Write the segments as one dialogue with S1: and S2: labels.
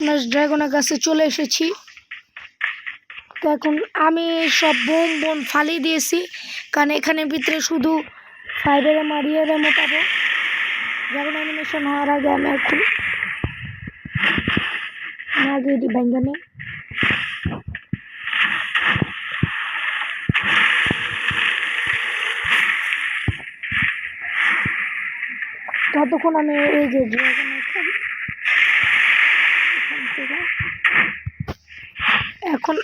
S1: ড্রাগনের কাছে চলে এসেছি। তো এখন আমি সব বোম ফালিয়ে দিয়েছি, কারণ এখানে ভিতরে শুধু ফাইবারে মারিয়ে মেটাবো। ড্রাগন অ্যানিমেশন হওয়ার আগে আমি এখন আগে এটি ভেঙে নেই। ততক্ষণ আমি এই যে ড্রাগন এখন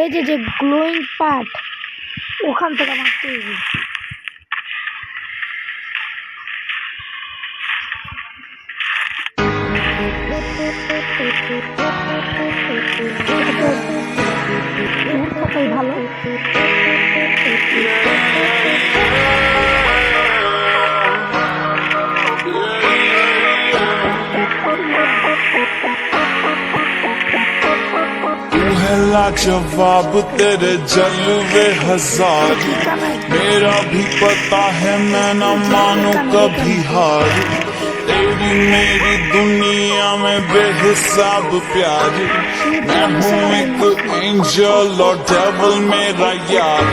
S1: এই যে গ্লোয়িং পার্ট ওখান থেকে মারতে হবে। ভালো
S2: जवाब तेरे जलवे हजार, मेरा भी पता है मैं न मानू कभी हार। तेरी मेरी दुनिया में बेहिसाब प्यार, मैं हूँ एक एंजल और डेविल मेरा यार।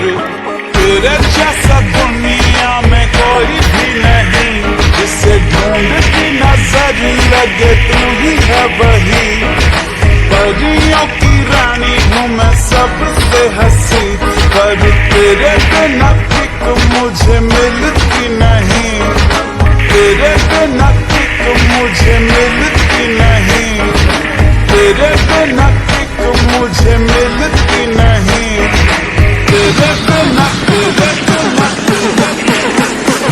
S2: तेरे जैसा दुनिया में कोई भी नहीं, जिसे ढूंढती नजर लगे तू ही है वही। परियों की रानी हूँ मैं सबसे हंसी, पर तेरे बिना किक मुझे मिलती नहीं। तेरे बिना किक मुझे मिलती नहीं। तेरे बिना किक मुझे मिलती नहीं। तेरे बिना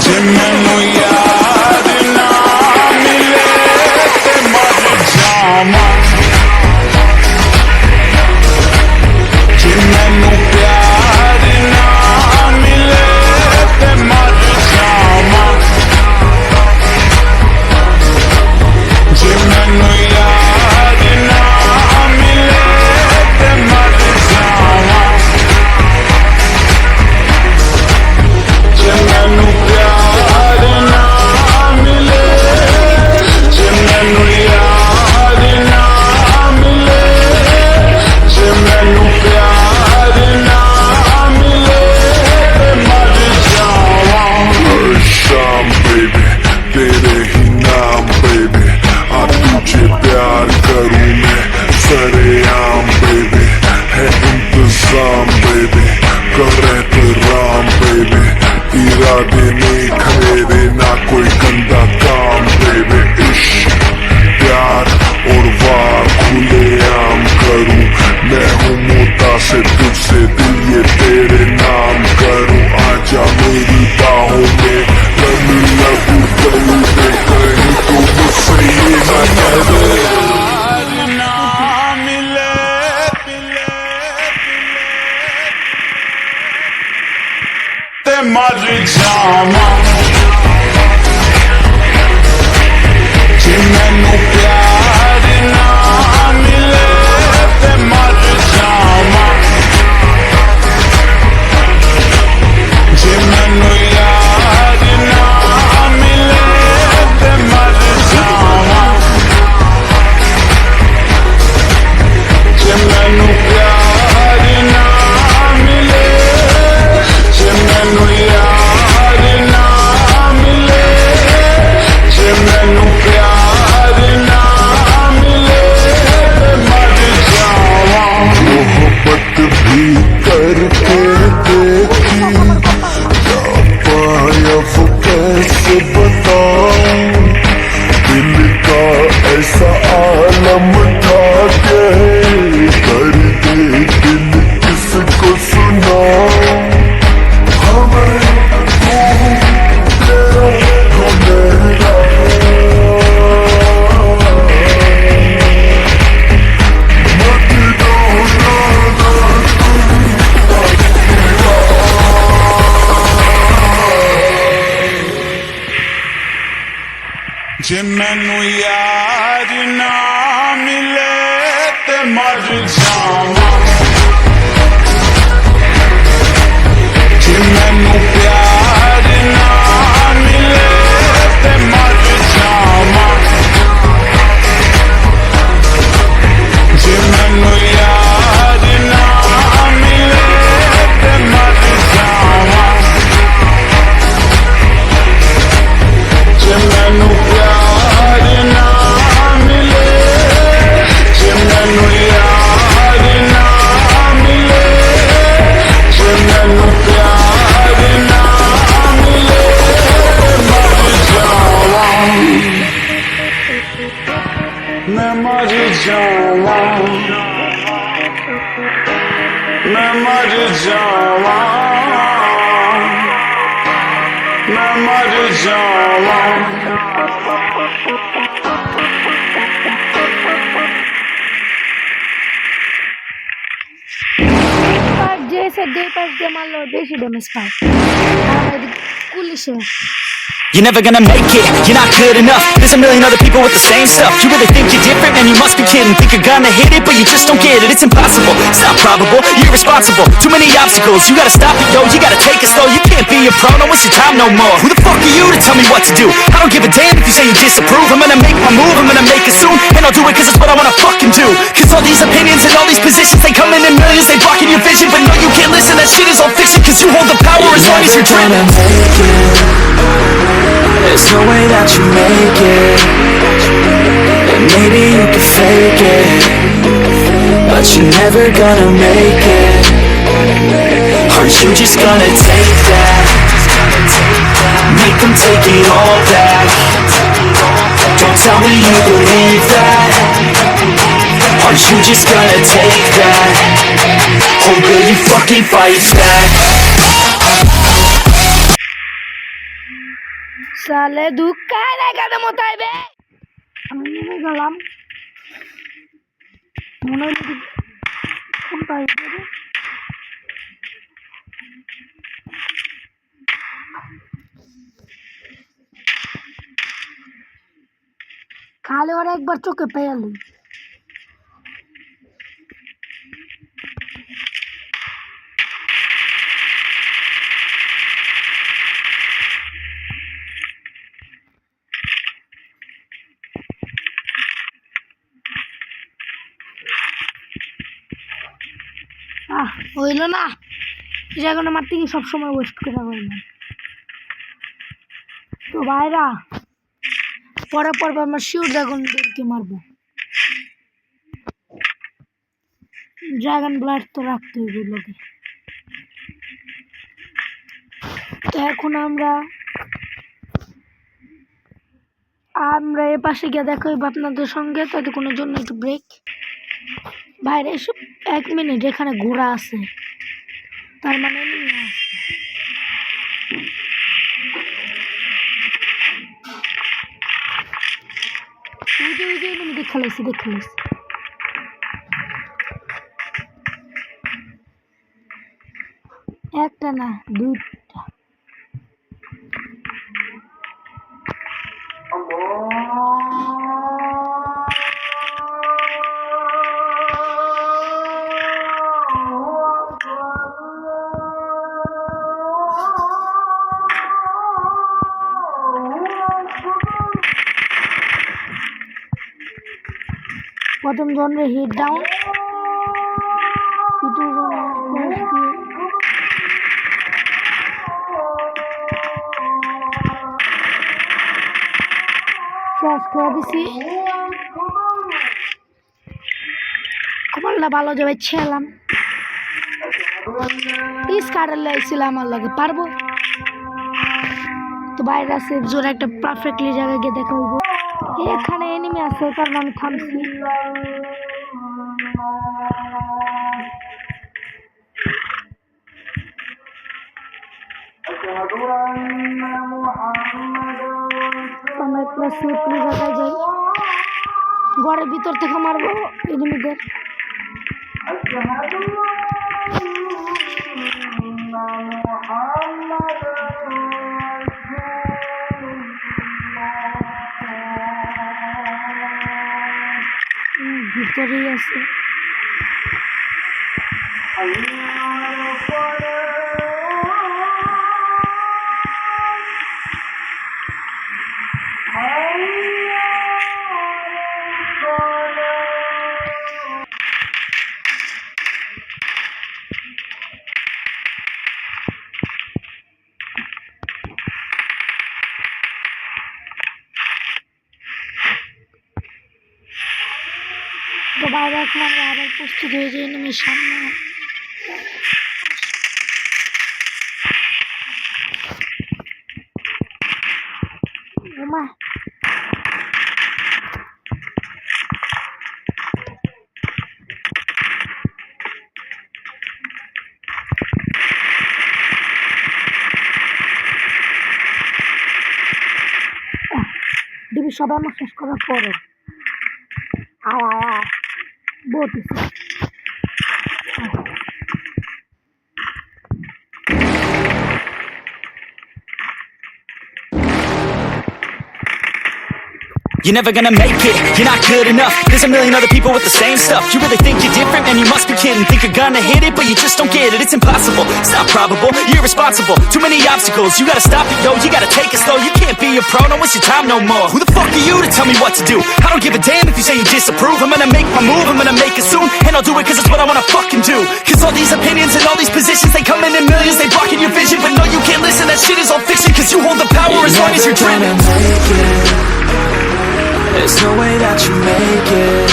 S2: जे मैनू यार ना मिले ते मर जावां। मैनू प्यार ना मिले ते मर जावां। जे मैनू यार ना मिले ते मर जावां। जे मैनू प्यार ना मिले, जे मैनू यार ना मिले, जे मैनू प्यार ना मिले ते मर जावां। हर शाम बेबी तेरे ही नाम बेबी, आ तुझे प्यार करूं मैं सरेआम बेबी। है इंतजाम बेबी कर एहतराम बेबी, इरादे नेक मेरे ना कोई गंदा काम बेबी। इश्क प्यार और वार खुले आम करूं, मैं हूँ मोटा से तुझसे दिल ये तेरे नाम करूं। आजा मेरी बाहों में कभी लगूं गलू में, कहीं तो मुझसे ये ना करे ना मिले ते मर जावां। जे मैनू प्यार ना मिले ते मर जावां। जे मैनू यार ना मिले ते मर जावां। जे मैनू प्यार ना मिले, जे मैनू यार ना मिले, जे मैनू प्यार ना मिले ते मर जावां। मोहब्बत भी करके देखी, क्या पाया वो कैसे बताऊं। दिल का ऐसा आलम था के कर दे दिल किसको सुनाऊं। हमें जे मैनू यार ना मिले ते मर जावां। जे मैनू प्यार ना मिले ते मर जावां। जावा मैं मर जावा मैं मर जावा
S1: जैसे दे पास दे मान लो बेशी डैमेज पाए पुलिस है
S3: You're never gonna make it, you're not good enough. There's a million other people with the same stuff. You really think you're different, man, you must be kidding. Think you're gonna hit it, but you just don't get it. It's impossible, it's not probable, you're irresponsible. Too many obstacles, you gotta stop it, yo. You gotta take it slow, you can't be a pro, don't waste your time no more. Who the fuck are you to tell me what to do? I don't give a damn if you say you disapprove. I'm gonna make my move, I'm gonna make it soon. And I'll do it cause it's what I wanna fucking do. Cause all these opinions and all these positions, they come in millions, they blocking your vision. But no, you can't listen, that shit is all fiction. Cause you hold the power as long as you're dreaming.
S4: There's no way that you make it. And maybe you can fake it, but you're never gonna make it. Aren't you just gonna take that? Make them take it all back. Don't tell me you believe that. Aren't you just gonna take that? Or will you fucking fight back?
S1: साले धुक्का लगा दे मोताइबे আমি নেমে গেলাম মনে হচ্ছে কোন পাইবে রে খালে ওরা একবার চোখে পেয়ালি হইল না ড্রাগন মারতে গিয়ে সবসময় ওয়েস্ট করে হইল তো ভাইরা পরে পরবে আমরা শিওর ড্রাগনদেরকে মারবো ড্রাগন ব্লাড তো রাখতে হইবে লোকে তো এখন আমরা এ পাশে গিয়ে দেখা হইব আপনাদের সঙ্গে ততক্ষণের জন্য একটু ব্রেক বাইরে এসে 1 মিনিট এখানে ঘোড়া আছে তার মানে নিয়ে আসে আমি দেখা লাইছি একটা না দুইটা প্রথম জনের হিট ডাউন দ্বিতীয় জনের শেষ করে দিছি কমালটা ভালো যাবে ছেলাম স্কারের লাইছিলাম আমার লাগে পারবো তো বাইরে আছে জোরে একটা পারফেক্টলি জায়গায় গিয়ে দেখা হইব এখানে এনিমি আছে কারণ আমি থামছি আমরা একটু সেফলি জায়গায় যাই ঘরের ভিতর থেকে মারবো এনিমিদের ভিতরেই আছে তো বাইরে এখন আমরা আবার প্রস্তুত হয়ে যাই নেমে সামনে সব আমার শেষ করার পরে আয় আয় আয় বহুত হইছে।
S3: You're never gonna make it, you're not good enough. There's a million other people with the same stuff. You really think you're different, man, you must be kidding. Think you're gonna hit it, but you just don't get it. It's impossible, it's not probable, you're irresponsible. Too many obstacles, you gotta stop it, yo. You gotta take it slow, you can't be a pro, don't waste your time no more. Who the fuck are you to tell me what to do? I don't give a damn if you say you disapprove. I'm gonna make my move, I'm gonna make it soon. And I'll do it cause it's what I wanna fucking do. Cause all these opinions and all these positions, they come in millions, they blocking your vision. But no, you can't listen, that shit is all fiction. Cause you hold the power as long as you're dreaming.
S4: There's no way that you make it.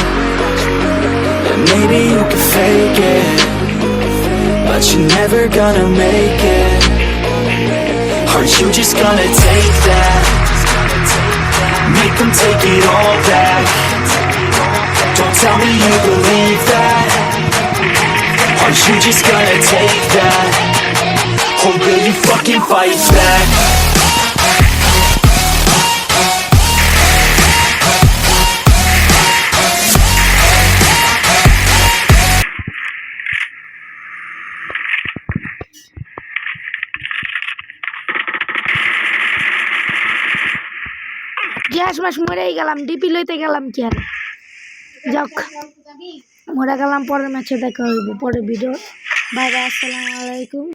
S4: And maybe you can fake it, but you're never gonna make it. Aren't you just gonna take that? Make them take it all back. Don't tell me you believe that. Aren't you just gonna take that? Or will you fucking fight back?
S1: গ্যাস মাস মরেই গেলাম, DP লইতে গেলাম কি আর যাক মরে গেলাম। পরের ম্যাচে দেখা হইব, পরের ভিডিও। বাই বাই, আসসালামু আলাইকুম।